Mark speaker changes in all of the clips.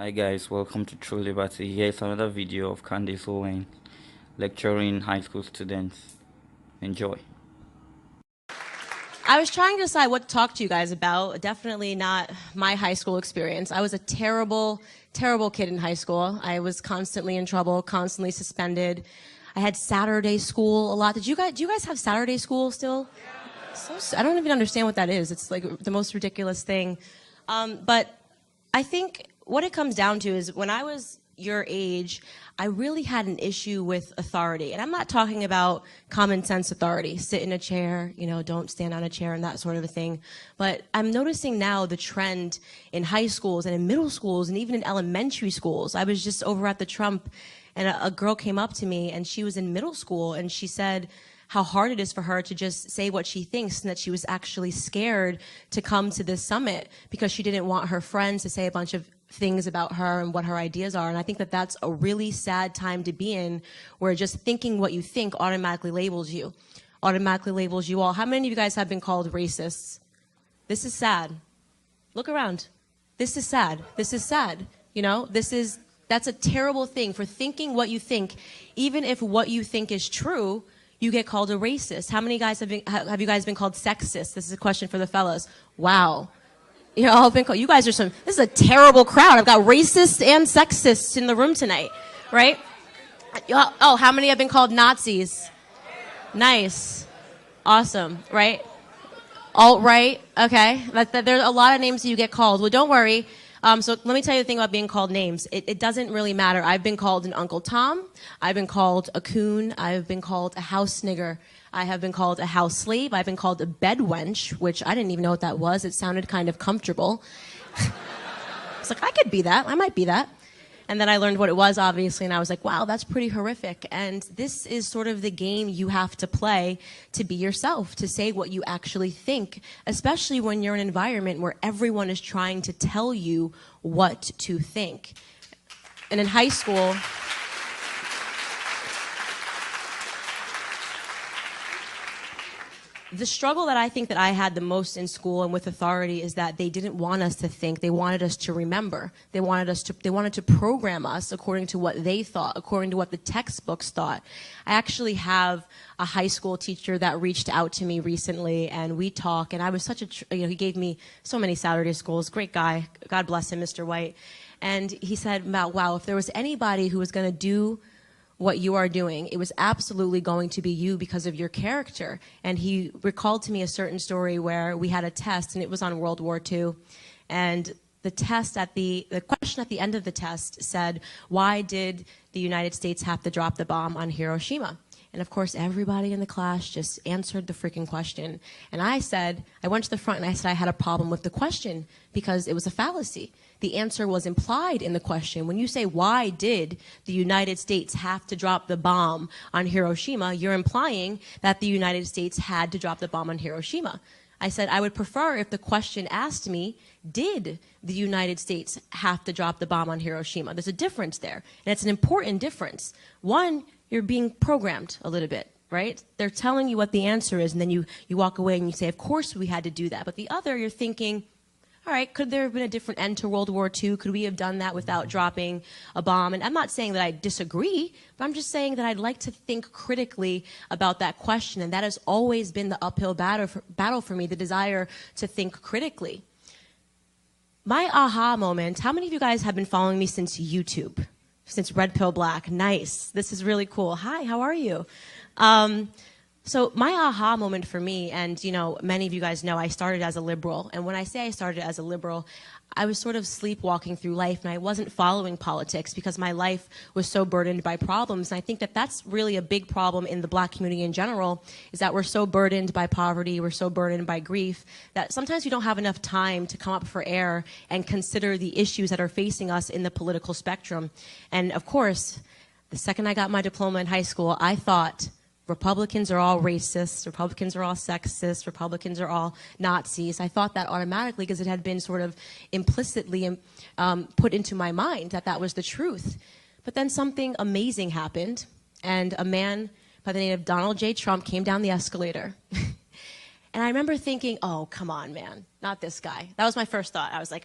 Speaker 1: Hi guys, welcome to True Liberty. Here's another video of Candace Owens lecturing high school students. Enjoy.
Speaker 2: I was trying to decide what to talk to you guys about. Definitely not my high school experience. I was a terrible, terrible kid in high school. I was constantly in trouble, constantly suspended. I had Saturday school a lot. Do you guys have Saturday school still? I don't even understand what that is. It's like the most ridiculous thing. But I think what it comes down to is when I was your age, I really had an issue with authority. And I'm not talking about common sense authority, sit in a chair, don't stand on a chair and that sort of a thing. But I'm noticing now the trend in high schools and in middle schools and even in elementary schools. I was just over at the Trump and a girl came up to me and she was in middle school and she said how hard it is for her to just say what she thinks and that she was actually scared to come to this summit because she didn't want her friends to say a bunch of things about her and what her ideas are. And I think that that's a really sad time to be in, where just thinking what you think automatically labels you all. How many of you guys have been called racists? This is sad. Look around. This is sad. This is sad. That's a terrible thing, for thinking what you think. Even if what you think is true, you get called a racist. How many guys have you guys been called sexist? This is a question for the fellas. Wow. You're all been called. You guys are this is a terrible crowd. I've got racists and sexists in the room tonight, right? Oh, how many have been called Nazis? Nice. Awesome, right? Alt-right, okay. There's a lot of names that you get called. Well, don't worry. So let me tell you the thing about being called names. It doesn't really matter. I've been called an Uncle Tom. I've been called a coon. I've been called a house nigger. I have been called a house slave. I've been called a bed wench, which I didn't even know what that was. It sounded kind of comfortable. It's like, I could be that. I might be that. And then I learned what it was, obviously, and I was like, wow, that's pretty horrific. And this is sort of the game you have to play to be yourself, to say what you actually think, especially when you're in an environment where everyone is trying to tell you what to think. And in high school, the struggle that I think that I had the most in school and with authority is that they didn't want us to think. They wanted us to remember. They wanted to program us according to what they thought, according to what the textbooks thought. I actually have a high school teacher that reached out to me recently, and we talk, and I was he gave me so many Saturday schools. Great guy. God bless him, Mr. White. And he said, wow, if there was anybody who was going to do what you are doing, it was absolutely going to be you because of your character. And he recalled to me a certain story where we had a test, and it was on World War II. And the question at the end of the test said, why did the United States have to drop the bomb on Hiroshima? And of course, everybody in the class just answered the freaking question. And I went to the front and I said I had a problem with the question because it was a fallacy. The answer was implied in the question. When you say, why did the United States have to drop the bomb on Hiroshima, you're implying that the United States had to drop the bomb on Hiroshima. I said I would prefer if the question asked me, did the United States have to drop the bomb on Hiroshima? There's a difference there, and it's an important difference. One, you're being programmed a little bit, right? They're telling you what the answer is, and then you walk away and you say, of course we had to do that. But the other, you're thinking, all right, could there have been a different end to World War II? Could we have done that without dropping a bomb? And I'm not saying that I disagree, but I'm just saying that I'd like to think critically about that question. And that has always been the uphill battle for me, the desire to think critically. My aha moment, how many of you guys have been following me since YouTube? Since Red Pill Black? Nice. This is really cool. Hi, how are you? So my aha moment for me, and many of you guys know I started as a liberal, and when I say I started as a liberal, I was sort of sleepwalking through life, and I wasn't following politics because my life was so burdened by problems. And I think that that's really a big problem in the Black community in general, is that we're so burdened by poverty, we're so burdened by grief, that sometimes we don't have enough time to come up for air and consider the issues that are facing us in the political spectrum. And of course, the second I got my diploma in high school, I thought, Republicans are all racist, Republicans are all sexist, Republicans are all Nazis. I thought that automatically because it had been sort of implicitly put into my mind that that was the truth. But then something amazing happened, and a man by the name of Donald J. Trump came down the escalator. And I remember thinking, oh, come on, man, not this guy. That was my first thought. I was like,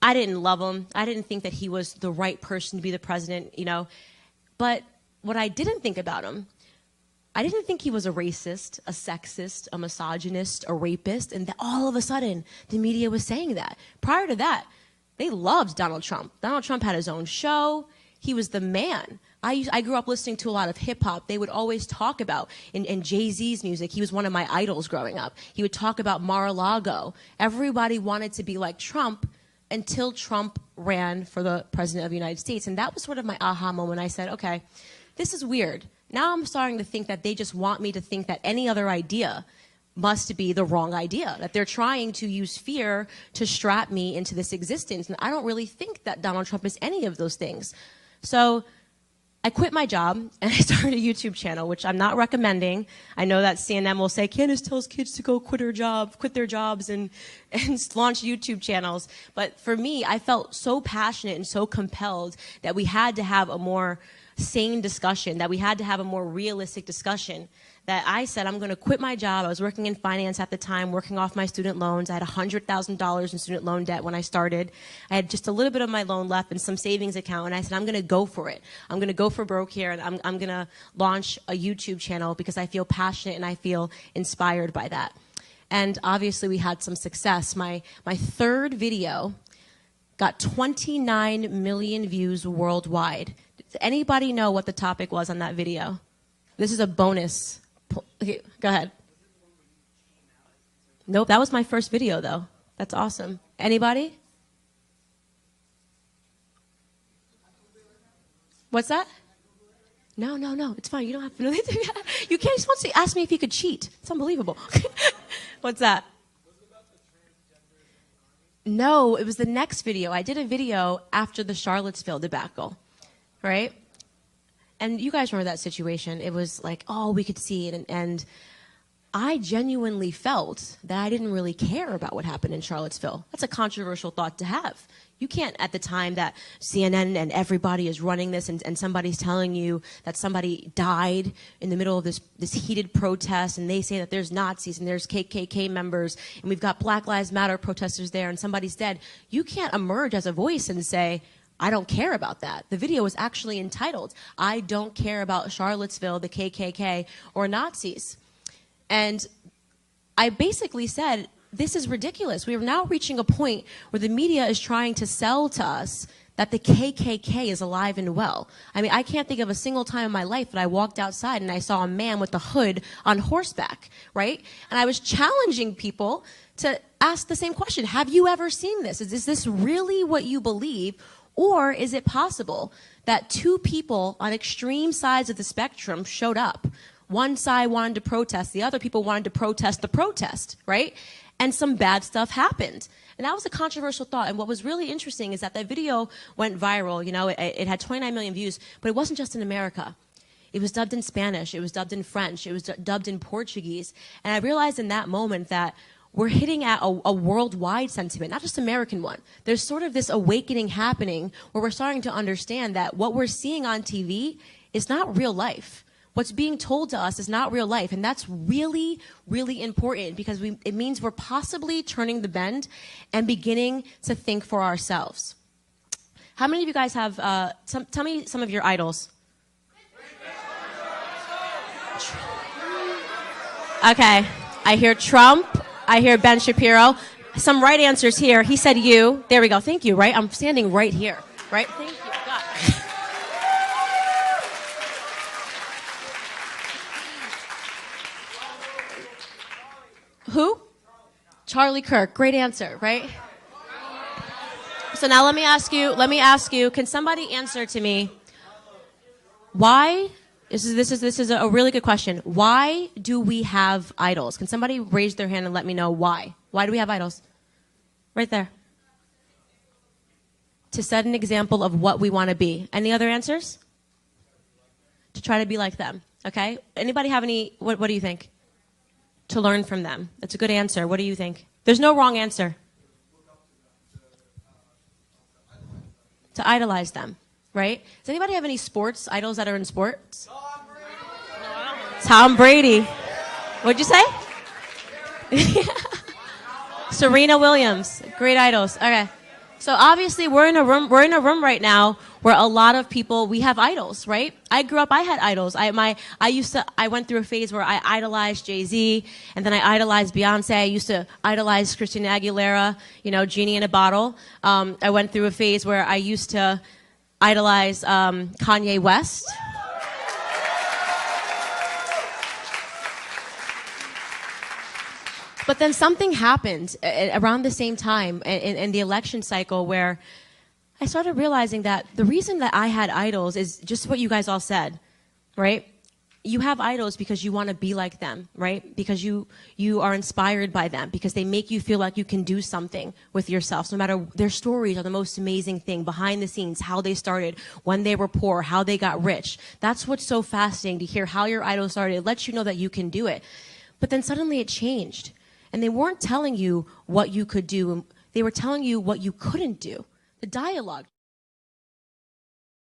Speaker 2: I didn't love him. I didn't think that he was the right person to be the president, you know. But what I didn't think about him, I didn't think he was a racist, a sexist, a misogynist, a rapist, and that all of a sudden the media was saying that. Prior to that, they loved Donald Trump. Donald Trump had his own show. He was the man. I grew up listening to a lot of hip hop. They would always talk about, in Jay-Z's music, he was one of my idols growing up. He would talk about Mar-a-Lago. Everybody wanted to be like Trump until Trump ran for the president of the United States. And that was sort of my aha moment. I said, okay, this is weird. Now I'm starting to think that they just want me to think that any other idea must be the wrong idea, that they're trying to use fear to strap me into this existence. And I don't really think that Donald Trump is any of those things. So I quit my job and I started a YouTube channel, which I'm not recommending. I know that CNN will say, Candace tells kids to go quit their jobs and launch YouTube channels. But for me, I felt so passionate and so compelled that we had to have a more sane discussion, that we had to have a more realistic discussion, that I said, I'm going to quit my job. I was working in finance at the time, working off my student loans. I had $100,000 in student loan debt when I started. I had just a little bit of my loan left and some savings account, and I said, I'm going to go for it. I'm going to go for broke here, and I'm going to launch a YouTube channel because I feel passionate and I feel inspired by that. And obviously we had some success. My third video got 29 million views worldwide. Does anybody know what the topic was on that video? This is a bonus. Okay, go ahead. Nope, that was my first video, though. That's awesome. Anybody? What's that? No, it's fine. You don't have to know anything. You can't just want to ask me if you could cheat. It's unbelievable. What's that? No, it was the next video. I did a video after the Charlottesville debacle, right? And you guys remember that situation. It was like, oh, we could see it. And I genuinely felt that I didn't really care about what happened in Charlottesville. That's a controversial thought to have. You can't, at the time that CNN and everybody is running this and somebody's telling you that somebody died in the middle of this heated protest, and they say that there's Nazis and there's KKK members and we've got Black Lives Matter protesters there and somebody's dead. You can't emerge as a voice and say, I don't care about that. The video was actually entitled, I don't care about Charlottesville, the KKK, or Nazis. And I basically said, this is ridiculous. We are now reaching a point where the media is trying to sell to us that the KKK is alive and well. I mean, I can't think of a single time in my life that I walked outside and I saw a man with a hood on horseback, right? And I was challenging people to ask the same question. Have you ever seen this? Is this really what you believe? Or is it possible that two people on extreme sides of the spectrum showed up? One side wanted to protest, the other people wanted to protest the protest, right? And some bad stuff happened. And that was a controversial thought. And what was really interesting is that that video went viral. You know, it had 29 million views, but it wasn't just in America. It was dubbed in Spanish, it was dubbed in French, it was dubbed in Portuguese. And I realized in that moment that we're hitting at a worldwide sentiment, not just American one. There's sort of this awakening happening where we're starting to understand that what we're seeing on TV is not real life. What's being told to us is not real life, and that's really, really important because it means we're possibly turning the bend and beginning to think for ourselves. How many of you guys have, tell me some of your idols. Okay, I hear Trump. I hear Ben Shapiro. Some right answers here. He said you. There we go. Thank you, right? I'm standing right here, right? Thank you. God. Who? Charlie Kirk. Great answer, right? So now let me ask you, can somebody answer to me why? This is a really good question. Why do we have idols? Can somebody raise their hand and let me know why? Why do we have idols? Right there. To set an example of what we want to be. Any other answers? To try to be like them. Okay? Anybody have any, what do you think? To learn from them. That's a good answer. What do you think? There's no wrong answer. To idolize them. Right? Does anybody have any sports idols that are in sports? Tom Brady. What'd you say? Serena Williams. Great idols. Okay. So obviously we're in a room right now where a lot of people, we have idols, right? I grew up, I had idols. I went through a phase where I idolized Jay-Z, and then I idolized Beyonce. I used to idolize Christina Aguilera, you know, Genie in a Bottle. I went through a phase where I used to idolize Kanye West. But then something happened around the same time in the election cycle where I started realizing that the reason that I had idols is just what you guys all said, right? You have idols because you want to be like them, right? Because you are inspired by them, because they make you feel like you can do something with yourself. So no matter, their stories are the most amazing thing, behind the scenes, how they started, when they were poor, how they got rich. That's what's so fascinating, to hear how your idol started. It lets you know that you can do it. But then suddenly it changed. And they weren't telling you what you could do. They were telling you what you couldn't do. The dialogue